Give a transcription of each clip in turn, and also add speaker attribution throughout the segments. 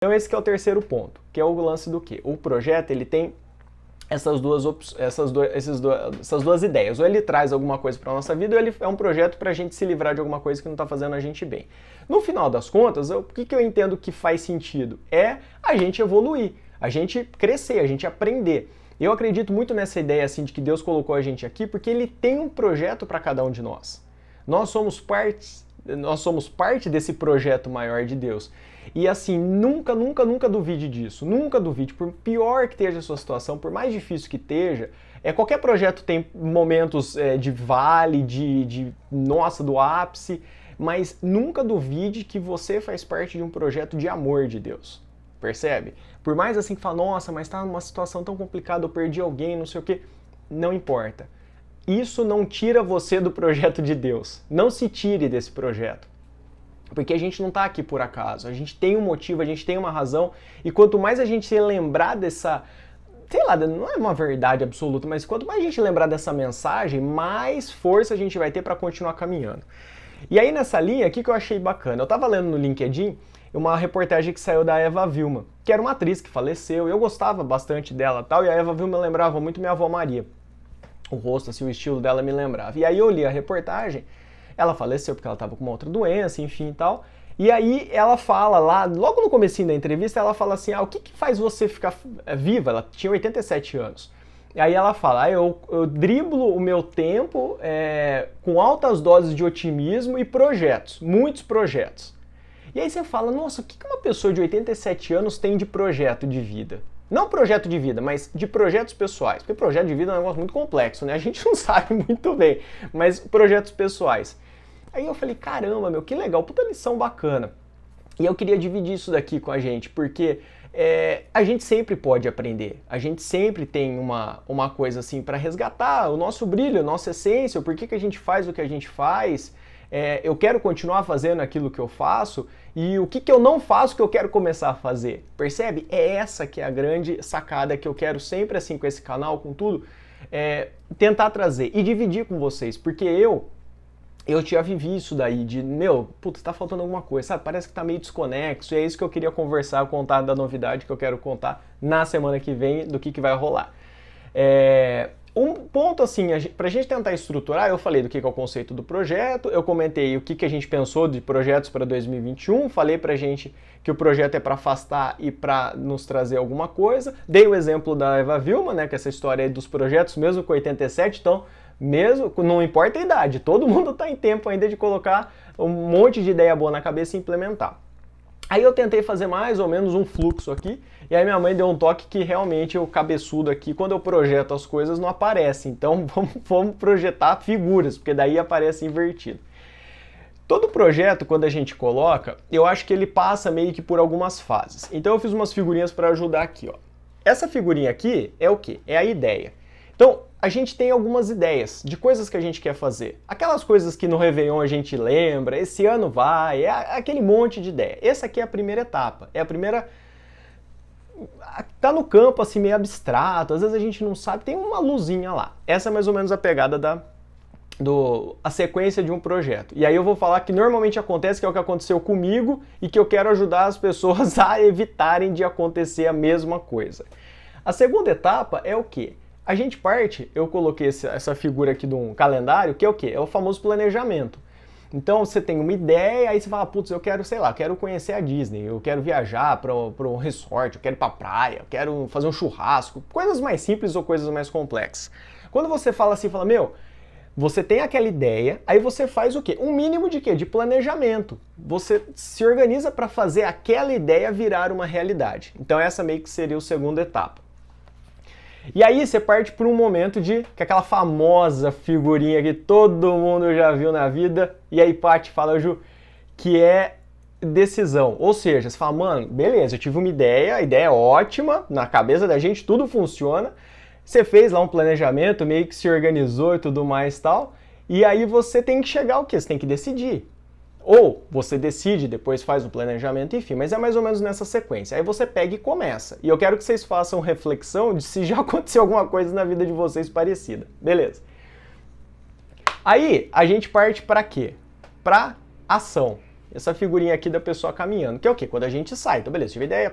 Speaker 1: Então esse que é o terceiro ponto, que é o lance do quê? O projeto, ele tem essas duas ideias. Ou ele traz alguma coisa para a nossa vida, ou ele é um projeto para a gente se livrar de alguma coisa que não está fazendo a gente bem. No final das contas, o que eu entendo que faz sentido? É a gente evoluir, a gente crescer, a gente aprender. Eu acredito muito nessa ideia assim, de que Deus colocou a gente aqui, porque Ele tem um projeto para cada um de nós. Nós somos parte desse projeto maior de Deus. E assim, nunca duvide disso. Nunca duvide. Por pior que esteja a sua situação, por mais difícil que esteja, qualquer projeto tem momentos de vale, do ápice, mas nunca duvide que você faz parte de um projeto de amor de Deus. Percebe? Por mais assim que fala, nossa, mas tá numa situação tão complicada, eu perdi alguém, não sei o quê. Não importa. Isso não tira você do projeto de Deus. Não se tire desse projeto. Porque a gente não está aqui por acaso. A gente tem um motivo, a gente tem uma razão. E quanto mais a gente se lembrar dessa... Sei lá, não é uma verdade absoluta, mas quanto mais a gente lembrar dessa mensagem, mais força a gente vai ter para continuar caminhando. E aí nessa linha, o que eu achei bacana? Eu estava lendo no LinkedIn uma reportagem que saiu da Eva Vilma, que era uma atriz que faleceu. Eu gostava bastante dela e tal. E a Eva Vilma lembrava muito minha avó Maria. O rosto, assim, o estilo dela me lembrava. E aí eu li a reportagem, ela faleceu porque ela estava com uma outra doença, enfim e tal. E aí ela fala lá, logo no comecinho da entrevista, ela fala assim, o que faz você ficar viva? Ela tinha 87 anos. E aí ela fala, eu driblo o meu tempo com altas doses de otimismo e projetos, muitos projetos. E aí você fala, nossa, o que uma pessoa de 87 anos tem de projeto de vida? Não projeto de vida, mas de projetos pessoais. Porque projeto de vida é um negócio muito complexo, né? A gente não sabe muito bem, mas projetos pessoais. Aí eu falei, caramba, meu, que legal, puta lição bacana. E eu queria dividir isso daqui com a gente, porque a gente sempre pode aprender. A gente sempre tem uma coisa assim para resgatar o nosso brilho, a nossa essência, o porquê que a gente faz o que a gente faz. Eu quero continuar fazendo aquilo que eu faço e o que eu não faço que eu quero começar a fazer. Percebe? É essa que é a grande sacada que eu quero sempre assim com esse canal, com tudo, tentar trazer e dividir com vocês, porque eu já vivi isso daí de, putz, tá faltando alguma coisa, sabe? Parece que tá meio desconexo e é isso que eu queria conversar, contar da novidade que eu quero contar na semana que vem, do que vai rolar. Um ponto assim, pra gente tentar estruturar, eu falei do que é o conceito do projeto, eu comentei o que a gente pensou de projetos para 2021, falei pra gente que o projeto é para afastar e para nos trazer alguma coisa, dei o exemplo da Eva Vilma, né, que é essa história aí dos projetos, mesmo com 87, então, mesmo, não importa a idade, todo mundo tá em tempo ainda de colocar um monte de ideia boa na cabeça e implementar. Aí eu tentei fazer mais ou menos um fluxo aqui, e aí minha mãe deu um toque que realmente o cabeçudo aqui, quando eu projeto as coisas, não aparece. Então vamos projetar figuras, porque daí aparece invertido. Todo projeto, quando a gente coloca, eu acho que ele passa meio que por algumas fases. Então eu fiz umas figurinhas para ajudar aqui, ó. Essa figurinha aqui é o quê? É a ideia. Então, a gente tem algumas ideias de coisas que a gente quer fazer. Aquelas coisas que no Réveillon a gente lembra, esse ano vai, aquele monte de ideia. Essa aqui é a primeira etapa, é a primeira... Tá no campo assim meio abstrato, às vezes a gente não sabe, tem uma luzinha lá. Essa é mais ou menos a pegada a sequência de um projeto. E aí eu vou falar que normalmente acontece, que é o que aconteceu comigo e que eu quero ajudar as pessoas a evitarem de acontecer a mesma coisa. A segunda etapa é o quê? A gente parte, eu coloquei essa figura aqui de um calendário, que é o quê? É o famoso planejamento. Então você tem uma ideia, aí você fala, putz, eu quero, sei lá, quero conhecer a Disney, eu quero viajar para um resort, eu quero ir pra praia, eu quero fazer um churrasco, coisas mais simples ou coisas mais complexas. Quando você fala assim, fala, você tem aquela ideia, aí você faz o quê? Um mínimo de quê? De planejamento. Você se organiza para fazer aquela ideia virar uma realidade. Então essa meio que seria a segunda etapa. E aí você parte para um momento que aquela famosa figurinha que todo mundo já viu na vida, e aí Paty fala, Ju, que é decisão. Ou seja, você fala, mano, beleza, eu tive uma ideia, a ideia é ótima, na cabeça da gente tudo funciona, você fez lá um planejamento, meio que se organizou e tudo mais e tal, e aí você tem que chegar ao quê? Você tem que decidir. Ou você decide, depois faz o planejamento, enfim, mas é mais ou menos nessa sequência. Aí você pega e começa. E eu quero que vocês façam reflexão de se já aconteceu alguma coisa na vida de vocês parecida. Beleza. Aí a gente parte para quê? Para ação. essa figurinha aqui da pessoa caminhando, que é o quê? Quando a gente sai, então beleza, tive ideia,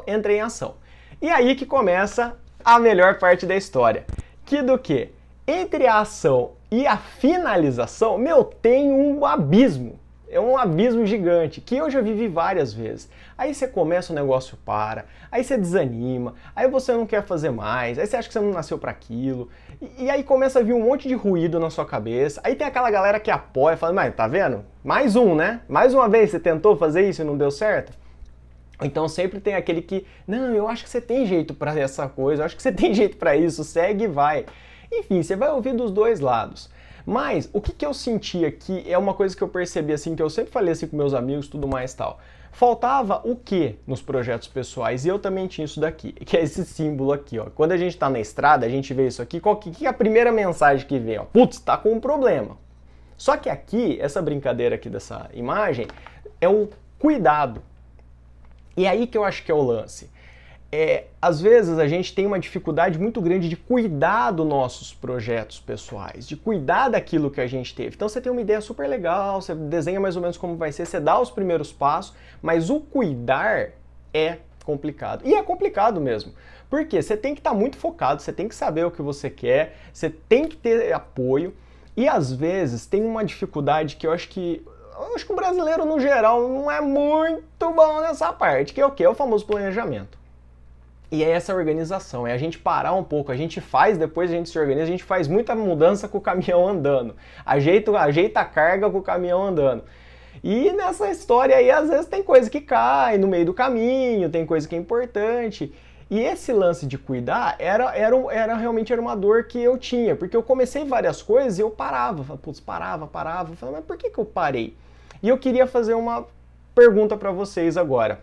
Speaker 1: entrei em ação. E aí que começa a melhor parte da história, que do quê? Entre a ação e a finalização, tem um abismo. É um abismo gigante, que eu já vivi várias vezes. Aí você começa, o negócio para, aí você desanima, aí você não quer fazer mais, aí você acha que você não nasceu para aquilo, e aí começa a vir um monte de ruído na sua cabeça, aí tem aquela galera que apoia, fala, mas tá vendo? Mais um, né? Mais uma vez você tentou fazer isso e não deu certo? Então sempre tem aquele que, não, eu acho que você tem jeito para essa coisa, eu acho que você tem jeito para isso, segue e vai. Enfim, você vai ouvir dos dois lados. Mas o que eu senti aqui é uma coisa que eu percebi assim, que eu sempre falei assim com meus amigos, tudo mais tal. Faltava o que nos projetos pessoais? E eu também tinha isso daqui, que é esse símbolo aqui, ó. Quando a gente tá na estrada, a gente vê isso aqui, que é a primeira mensagem que vem? Ó? Putz, tá com um problema. Só que aqui, essa brincadeira aqui dessa imagem, é o cuidado. E é aí que eu acho que é o lance. Às vezes a gente tem uma dificuldade muito grande de cuidar dos nossos projetos pessoais, de cuidar daquilo que a gente teve. Então você tem uma ideia super legal, você desenha mais ou menos como vai ser, você dá os primeiros passos, mas o cuidar é complicado. E é complicado mesmo. Por quê? Você tem que estar muito focado, você tem que saber o que você quer, você tem que ter apoio, e às vezes tem uma dificuldade que eu acho que o brasileiro no geral não é muito bom nessa parte, que é o quê? É o famoso planejamento. E é essa organização, é a gente parar um pouco, a gente faz, depois a gente se organiza, a gente faz muita mudança com o caminhão andando, ajeita a carga com o caminhão andando. E nessa história aí, às vezes tem coisa que cai no meio do caminho, tem coisa que é importante. E esse lance de cuidar realmente era uma dor que eu tinha, porque eu comecei várias coisas e eu parava, parava, falava, mas por que eu parei? E eu queria fazer uma pergunta para vocês agora.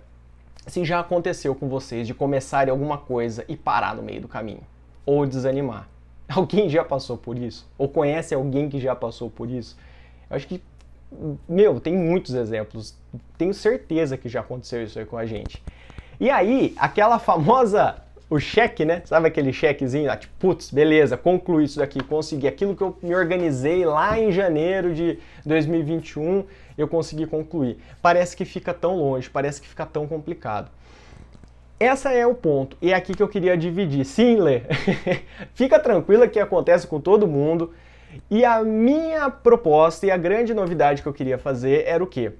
Speaker 1: Se já aconteceu com vocês de começarem alguma coisa e parar no meio do caminho, ou desanimar. Alguém já passou por isso? Ou conhece alguém que já passou por isso? Eu acho que, tem muitos exemplos. Tenho certeza que já aconteceu isso aí com a gente. E aí, aquela famosa, o cheque, né? Sabe aquele chequezinho? Tipo, putz, beleza, concluí isso daqui, consegui. Aquilo que eu me organizei lá em janeiro de 2021, eu consegui concluir. Parece que fica tão longe, parece que fica tão complicado. Esse é o ponto, e é aqui que eu queria dividir. Sim, Lê, fica tranquila que acontece com todo mundo. E a minha proposta e a grande novidade que eu queria fazer era o quê?